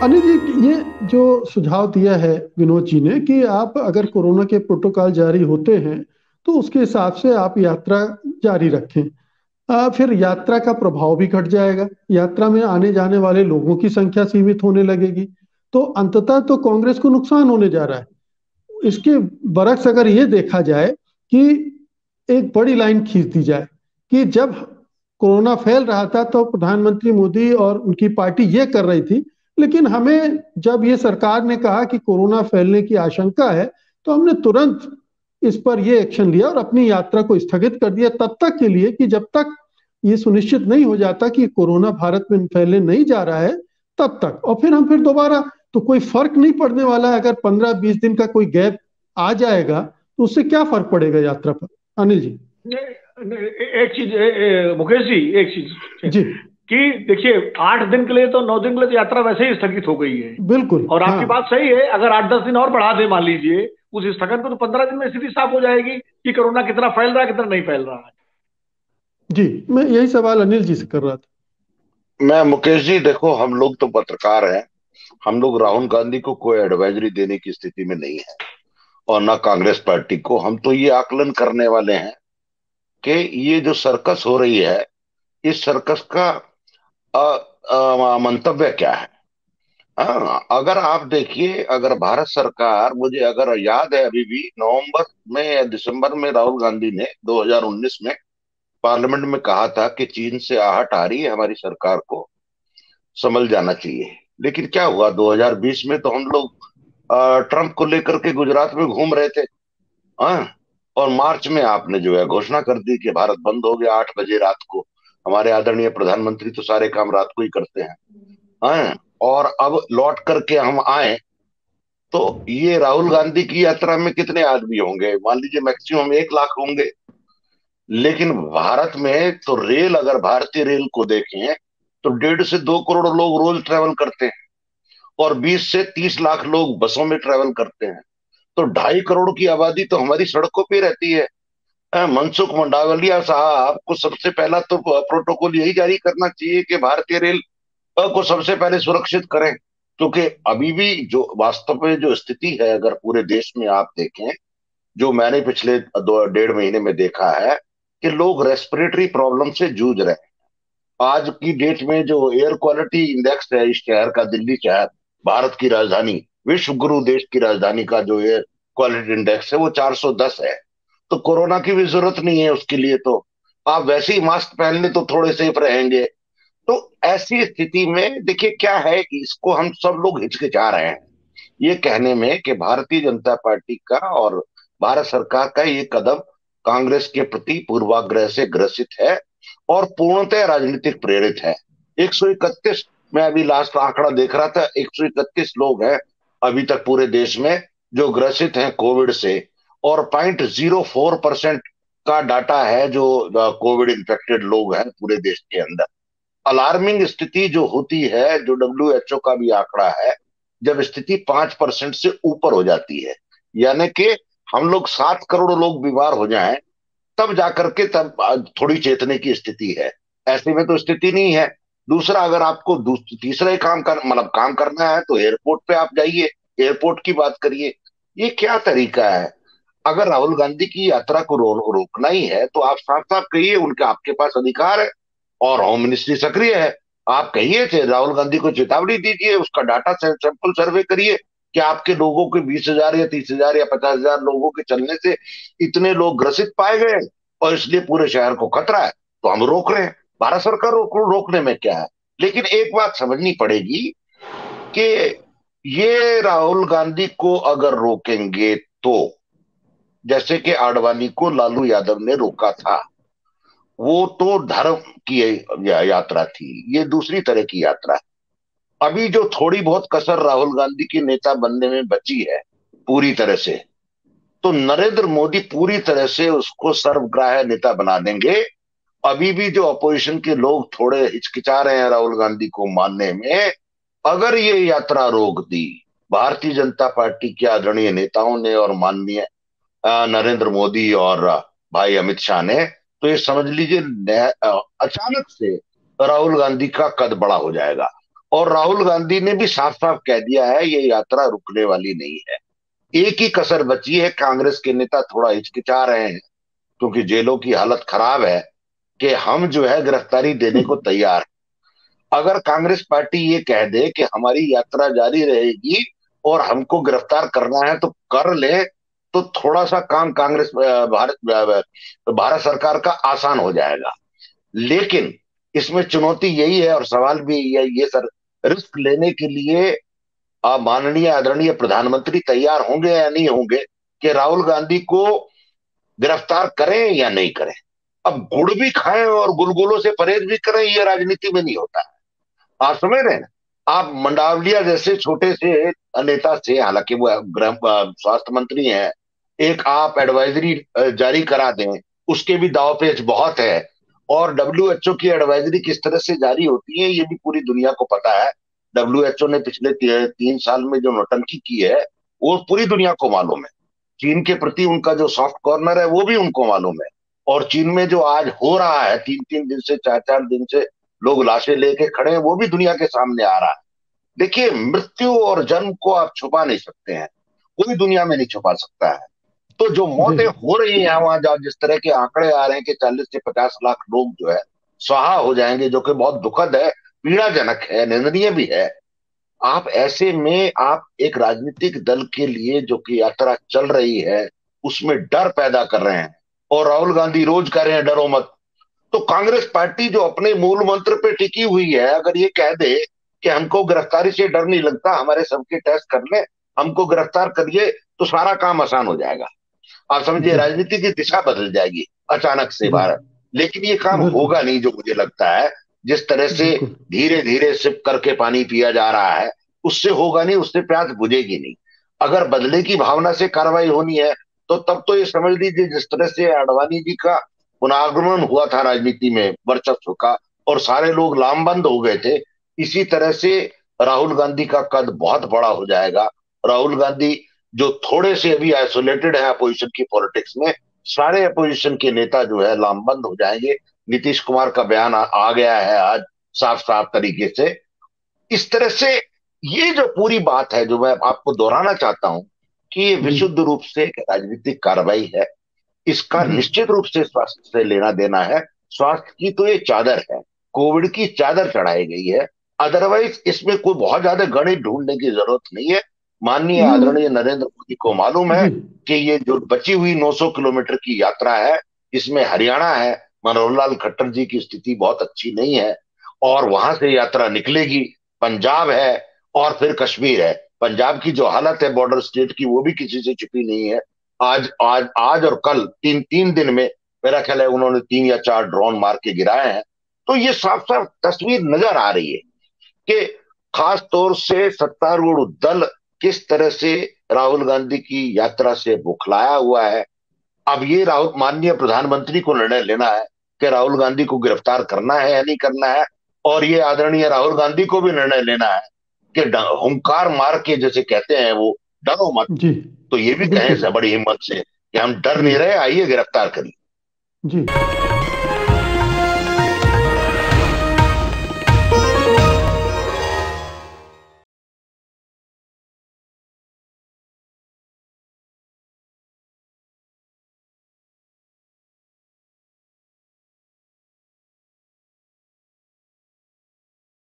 अनिल जी, ये जो सुझाव दिया है विनोद जी ने कि आप अगर कोरोना के प्रोटोकॉल जारी होते हैं तो उसके हिसाब से आप यात्रा जारी रखें। फिर यात्रा का प्रभाव भी घट जाएगा, यात्रा में आने जाने वाले लोगों की संख्या सीमित होने लगेगी। तो अंततः तो कांग्रेस को नुकसान होने जा रहा है। इसके बरक्स अगर ये देखा जाए कि एक बड़ी लाइन खींच दी जाए कि जब कोरोना फैल रहा था तो प्रधानमंत्री मोदी और उनकी पार्टी ये कर रही थी, लेकिन हमें जब ये सरकार ने कहा कि कोरोना फैलने की आशंका है तो हमने तुरंत इस पर ये एक्शन लिया और अपनी यात्रा को स्थगित कर दिया तब तक के लिए कि जब तक ये सुनिश्चित नहीं हो जाता कि कोरोना भारत में फैलने नहीं जा रहा है तब तक। और फिर दोबारा तो कोई फर्क नहीं पड़ने वाला है। अगर 15-20 दिन का कोई गैप आ जाएगा तो उससे क्या फर्क पड़ेगा यात्रा पर। अनिल जी। नहीं, नहीं, एक चीज मुकेश जी, एक चीज जी। कि देखिए, 8 दिन के लिए तो 9 दिन के लिए तो यात्रा वैसे ही स्थगित हो गई है। बिल्कुल और हाँ। आपकी बात सही है, अगर 8-10 दिन और बढ़ा दे मान लीजिए उस स्थगन को, तो 15 दिन में स्थिति साफ हो जाएगी कि कोरोना कितना फैल रहा है, कितना नहीं फैल रहा है। जी, मैं यही सवाल अनिल जी से कर रहा था। मैं मुकेश जी, देखो हम लोग तो पत्रकार हैं। हम लोग राहुल गांधी को कोई एडवाइजरी देने की स्थिति में नहीं है, और ना कांग्रेस पार्टी को। हम तो ये आकलन करने वाले हैं कि ये जो सर्कस हो रही है, इस सर्कस का मंतव्य क्या है। हाँ, अगर आप देखिए, अगर भारत सरकार, मुझे अगर याद है अभी भी, नवंबर में या दिसंबर में राहुल गांधी ने 2019 में पार्लियामेंट में कहा था कि चीन से आहट आ रही है, हमारी सरकार को संभल जाना चाहिए। लेकिन क्या हुआ, 2020 में तो हम लोग ट्रंप को लेकर के गुजरात में घूम रहे थे। हाँ, और मार्च में आपने जो है घोषणा कर दी कि भारत बंद हो गया 8 बजे रात को। हमारे आदरणीय प्रधानमंत्री तो सारे काम रात को ही करते हैं। हाँ, और अब लौट करके हम आए तो ये राहुल गांधी की यात्रा में कितने आदमी होंगे, मान लीजिए मैक्सिमम 1 लाख होंगे। लेकिन भारत में तो रेल, अगर भारतीय रेल को देखें तो 1.5 से 2 करोड़ लोग रोज ट्रेवल करते हैं, और 20 से 30 लाख लोग बसों में ट्रेवल करते हैं। तो 2.5 करोड़ की आबादी तो हमारी सड़कों पे रहती है। मनसुख मंडाविया साहब को सबसे पहला तो प्रोटोकॉल यही जारी करना चाहिए कि भारतीय रेल को सबसे पहले सुरक्षित करें। क्योंकि अभी भी जो वास्तव में जो स्थिति है, अगर पूरे देश में आप देखें, जो मैंने पिछले 2 1.5 महीने में देखा है कि लोग रेस्पिरेटरी प्रॉब्लम से जूझ रहे हैं। आज की डेट में जो एयर क्वालिटी इंडेक्स है इस शहर का, दिल्ली शहर, भारत की राजधानी, विश्व गुरु देश की राजधानी का जो एयर क्वालिटी इंडेक्स है वो 410 है। तो कोरोना की भी जरूरत नहीं है उसके लिए, तो आप वैसे ही मास्क पहन ले तो थोड़े सेफ रहेंगे। तो ऐसी स्थिति में देखिए क्या है कि इसको हम सब लोग हिचकिचा रहे हैं ये कहने में कि भारतीय जनता पार्टी का और भारत सरकार का ये कदम कांग्रेस के प्रति पूर्वाग्रह से ग्रसित है और पूर्णतः राजनीतिक प्रेरित है। 131, मैं अभी लास्ट आंकड़ा देख रहा था, 131 लोग हैं अभी तक पूरे देश में जो ग्रसित हैं कोविड से, और 0.04% का डाटा है जो कोविड इन्फेक्टेड लोग हैं पूरे देश के अंदर। अलार्मिंग स्थिति जो होती है, जो WHO का भी आंकड़ा है, जब स्थिति 5% से ऊपर हो जाती है, यानी कि हम लोग 7 करोड़ लोग बीमार हो जाएं, तब जाकर के तब थोड़ी चेतने की स्थिति है। ऐसे में तो स्थिति नहीं है। दूसरा, अगर आपको तीसरा ही काम कर मतलब काम करना है तो एयरपोर्ट पे आप जाइए, एयरपोर्ट की बात करिए। ये क्या तरीका है। अगर राहुल गांधी की यात्रा को रोकना ही है तो आप साफ साफ कहिए, उनके आपके पास अधिकार है और होम मिनिस्ट्री सक्रिय है। आप कहिए थे राहुल गांधी को चेतावनी दीजिए, उसका डाटा सैंपल सर्वे करिए कि आपके लोगों के 20,000 या 30,000 या 50,000 लोगों के चलने से इतने लोग ग्रसित पाए गए और इसलिए पूरे शहर को खतरा है, तो हम रोक रहे हैं। भारत सरकार रोकने में क्या है। लेकिन एक बात समझनी पड़ेगी कि ये राहुल गांधी को अगर रोकेंगे तो, जैसे कि आडवाणी को लालू यादव ने रोका था, वो तो धर्म की यात्रा थी, ये दूसरी तरह की यात्रा है। अभी जो थोड़ी बहुत कसर राहुल गांधी की नेता बनने में बची है पूरी तरह से, तो नरेंद्र मोदी पूरी तरह से उसको सर्वग्राह्य नेता बना देंगे। अभी भी जो अपोजिशन के लोग थोड़े हिचकिचा रहे हैं राहुल गांधी को मानने में, अगर ये यात्रा रोक दी भारतीय जनता पार्टी के आदरणीय नेताओं ने और माननीय नरेंद्र मोदी और भाई अमित शाह ने, तो ये समझ लीजिए अचानक से राहुल गांधी का कद बड़ा हो जाएगा। और राहुल गांधी ने भी साफ साफ कह दिया है ये यात्रा रुकने वाली नहीं है। एक ही कसर बची है, कांग्रेस के नेता थोड़ा हिचकिचा रहे हैं क्योंकि जेलों की हालत खराब है, कि हम जो है गिरफ्तारी देने को तैयार हैं। अगर कांग्रेस पार्टी ये कह दे कि हमारी यात्रा जारी रहेगी और हमको गिरफ्तार करना है तो कर ले, तो थोड़ा सा काम कांग्रेस भारत सरकार का आसान हो जाएगा। लेकिन इसमें चुनौती यही है और सवाल भी यही है, ये सर रिस्क लेने के लिए माननीय आदरणीय प्रधानमंत्री तैयार होंगे या नहीं होंगे कि राहुल गांधी को गिरफ्तार करें या नहीं करें। अब गुड़ भी खाएं और गुलगुलों से परहेज भी करें, ये राजनीति में नहीं होता है। आप समझ रहे हैं ना? आप मंडावलिया जैसे छोटे से नेता से, हालांकि वो गृह स्वास्थ्य मंत्री हैं, एक आप एडवाइजरी जारी करा दें, उसके भी दांवपेच बहुत है। और डब्ल्यूएचओ की एडवाइजरी किस तरह से जारी होती है ये भी पूरी दुनिया को पता है। डब्ल्यूएचओ ने पिछले 3 साल में जो नौटंकी की है वो पूरी दुनिया को मालूम है। चीन के प्रति उनका जो सॉफ्ट कॉर्नर है वो भी उनको मालूम है। और चीन में जो आज हो रहा है, 3-3 दिन से, 4-4 दिन से लोग लाशें लेके खड़े हैं, वो भी दुनिया के सामने आ रहा है। देखिए, मृत्यु और जन्म को आप छुपा नहीं सकते हैं, कोई दुनिया में नहीं छुपा सकता है। तो जो जी मौतें हो रही हैं वहां, जहाँ जिस तरह के आंकड़े आ रहे हैं कि 40 से 50 लाख लोग जो है स्वाहा हो जाएंगे, जो कि बहुत दुखद है, पीड़ाजनक है, निंदनीय भी है। आप ऐसे में आप एक राजनीतिक दल के लिए जो कि यात्रा चल रही है उसमें डर पैदा कर रहे हैं। और राहुल गांधी रोज कह रहे हैं डरो मत। तो कांग्रेस पार्टी जो अपने मूल मंत्र पे टिकी हुई है, अगर ये कह दे कि हमको गिरफ्तारी से डर नहीं लगता, हमारे सबके टेस्ट कर ले, हमको गिरफ्तार करिए, तो सारा काम आसान हो जाएगा। आप समझिए, जी राजनीति की दिशा बदल जाएगी अचानक से जी भारत। लेकिन ये काम बिल्कुल होगा नहीं, जो मुझे लगता है। जिस तरह से बिल्कुल। धीरे धीरे सिप करके पानी पिया जा रहा है, उससे होगा नहीं, उससे प्यास बुझेगी नहीं। अगर बदले की भावना से कार्रवाई होनी है तो तब तो ये समझ लीजिए, जिस तरह से आडवाणी जी का पुनर्गमन हुआ था राजनीति में वर्चस्व का और सारे लोग लामबंद हो गए थे, इसी तरह से राहुल गांधी का कद बहुत बड़ा हो जाएगा। राहुल गांधी जो थोड़े से अभी आइसोलेटेड है अपोजिशन की पॉलिटिक्स में, सारे अपोजिशन के नेता जो है लामबंद हो जाएंगे। नीतीश कुमार का बयान आ गया है आज साफ साफ तरीके से। इस तरह से ये जो पूरी बात है, जो मैं आपको दोहराना चाहता हूं, कि ये जी विशुद्ध रूप से एक राजनीतिक कार्रवाई है। इसका जी निश्चित रूप से स्वास्थ्य से लेना देना है। स्वास्थ्य की तो ये चादर है, कोविड की चादर चढ़ाई गई है। अदरवाइज इसमें कोई बहुत ज्यादा गणित ढूंढने की जरूरत नहीं है। माननीय नहीं नहीं आदरणीय नरेंद्र मोदी को मालूम है जी कि ये जो बची हुई 900 किलोमीटर की यात्रा है, इसमें हरियाणा है, मनोहर लाल खट्टर जी की स्थिति बहुत अच्छी नहीं है, और वहां से यात्रा निकलेगी। पंजाब है और फिर कश्मीर है। पंजाब की जो हालत है बॉर्डर स्टेट की, वो भी किसी से छुपी नहीं है। आज आज आज और कल, तीन तीन दिन में मेरा ख्याल है उन्होंने 3 या 4 ड्रोन मार के गिराए हैं। तो ये साफ साफ तस्वीर नजर आ रही है कि खास तौर से सत्तारूढ़ दल किस तरह से राहुल गांधी की यात्रा से बुखलाया हुआ है। अब ये राहुल माननीय प्रधानमंत्री को निर्णय लेना है कि राहुल गांधी को गिरफ्तार करना है या नहीं करना है। और ये आदरणीय राहुल गांधी को भी निर्णय लेना है कि हुंकार मार के, जैसे कहते हैं वो, डरो मत, जी तो ये भी कहें बिल्कुल से बड़ी हिम्मत से कि हम डर जी नहीं रहे, आइए गिरफ्तार करिए। जी।